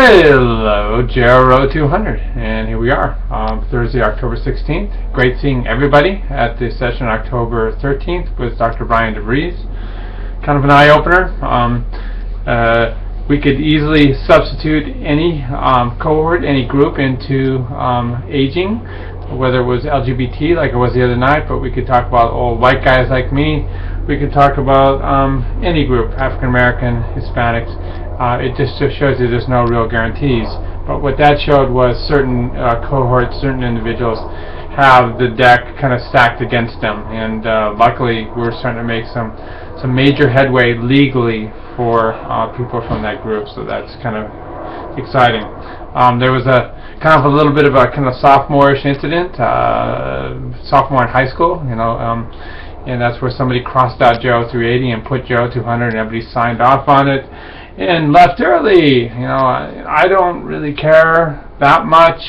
Hello, Row 200, and here we are, Thursday, October 16th. Great seeing everybody at the session October 13th with Dr. Brian DeVries. Kind of an eye-opener. We could easily substitute any cohort, any group into aging, whether it was LGBT like it was the other night, but we could talk about old white guys like me. We could talk about any group, African American, Hispanics. It just shows you there's no real guarantees. But what that showed was certain cohorts, certain individuals have the deck kind of stacked against them, and luckily we're starting to make some major headway legally for people from that group, so that's kind of exciting. There was a kind of a little bit of a kind of sophomore-ish incident, sophomore in high school, and that's where somebody crossed out Joe 380 and put Joe 200, and everybody signed off on it and left early. I don't really care that much.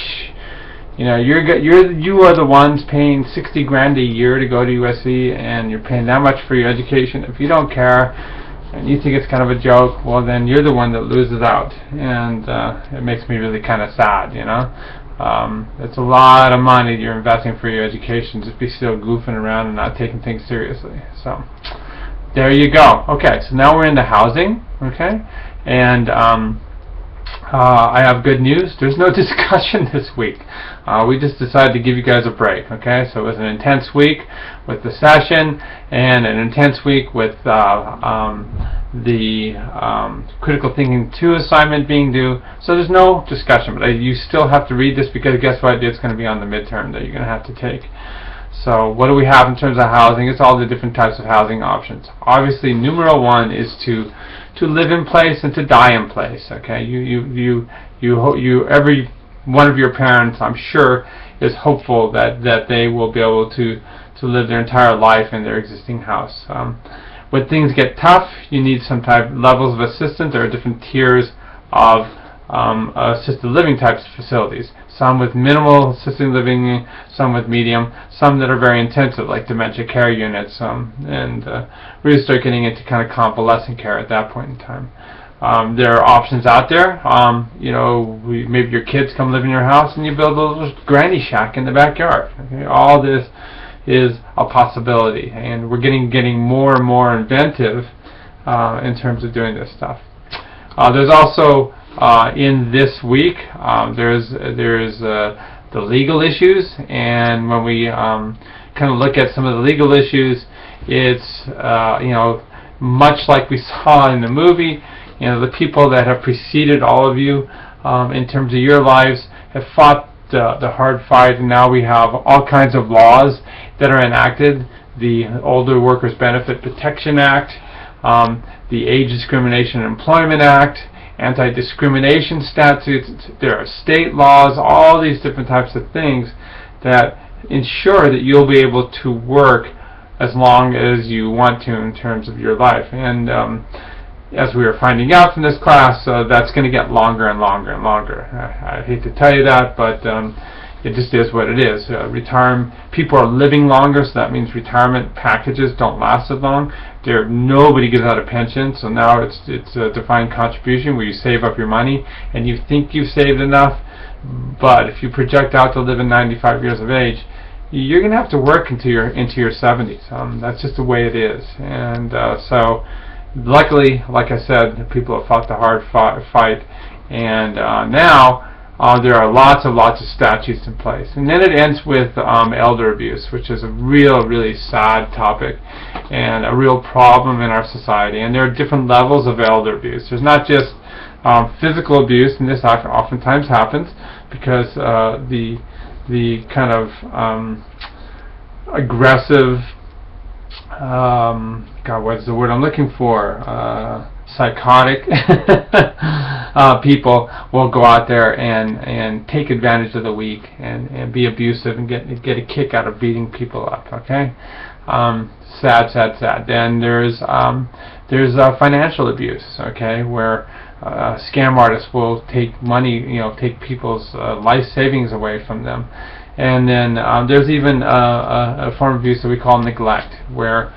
You are the ones paying $60,000 a year to go to USC, and you're paying that much for your education. If you don't care and you think it's kind of a joke, well, then you're the one that loses out, and it makes me really kind of sad. It's a lot of money you're investing for your education, just be still goofing around and not taking things seriously. So there you go. Okay, so now we're into housing. Okay, and I have good news. There's no discussion this week. We just decided to give you guys a break. Okay, so it was an intense week with the session and an intense week with the Critical Thinking 2 assignment being due. So there's no discussion, but you still have to read this because guess what? It's going to be on the midterm that you're going to have to take. So what do we have in terms of housing? It's all the different types of housing options. Obviously, numero one is to live in place and to die in place. Okay, every one of your parents, I'm sure, is hopeful that they will be able to live their entire life in their existing house. When things get tough, you need some type levels of assistance. There are different tiers of assisted living types of facilities. Some with minimal assisted living, some with medium, some that are very intensive, like dementia care units, and really start getting into kind of convalescent care at that point in time. There are options out there. Maybe your kids come live in your house and you build a little granny shack in the backyard. Okay? All this is a possibility, and we're getting more and more inventive in terms of doing this stuff. There's also in this week there's the legal issues, and when we kind of look at some of the legal issues, it's much like we saw in the movie. The people that have preceded all of you in terms of your lives have fought the hard fight, and now we have all kinds of laws that are enacted. The Older Workers Benefit Protection Act, the Age Discrimination and Employment Act, anti-discrimination statutes. There are state laws, all these different types of things that ensure that you'll be able to work as long as you want to in terms of your life. And as we are finding out from this class, that's going to get longer and longer and longer. I hate to tell you that, but it just is what it is. People are living longer, so that means retirement packages don't last as long. Nobody gives out a pension, so now it's a defined contribution where you save up your money and you think you've saved enough, but if you project out to live in 95 years of age, you're going to have to work into your 70s. That's just the way it is. And so luckily, like I said, people have fought the hard fight, and now there are lots of statutes in place. And then it ends with elder abuse, which is a really sad topic and a real problem in our society. And there are different levels of elder abuse. There's not just physical abuse, and this oftentimes happens because the kind of aggressive, what's the word I'm looking for? Psychotic people will go out there and take advantage of the weak and be abusive and get a kick out of beating people up. Okay, sad. Then there's financial abuse. Okay, where scam artists will take money, take people's life savings away from them. And then there's even a form of abuse that we call neglect, where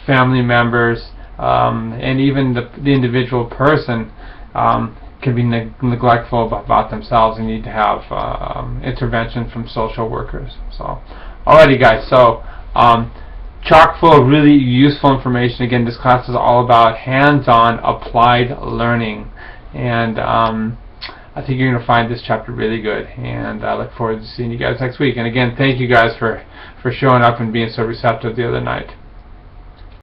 family members and even the individual person can be neglectful about themselves and need to have intervention from social workers. So, alrighty guys, so chock full of really useful information. Again, this class is all about hands-on applied learning, and I think you're going to find this chapter really good, and I look forward to seeing you guys next week. And again, thank you guys for showing up and being so receptive the other night.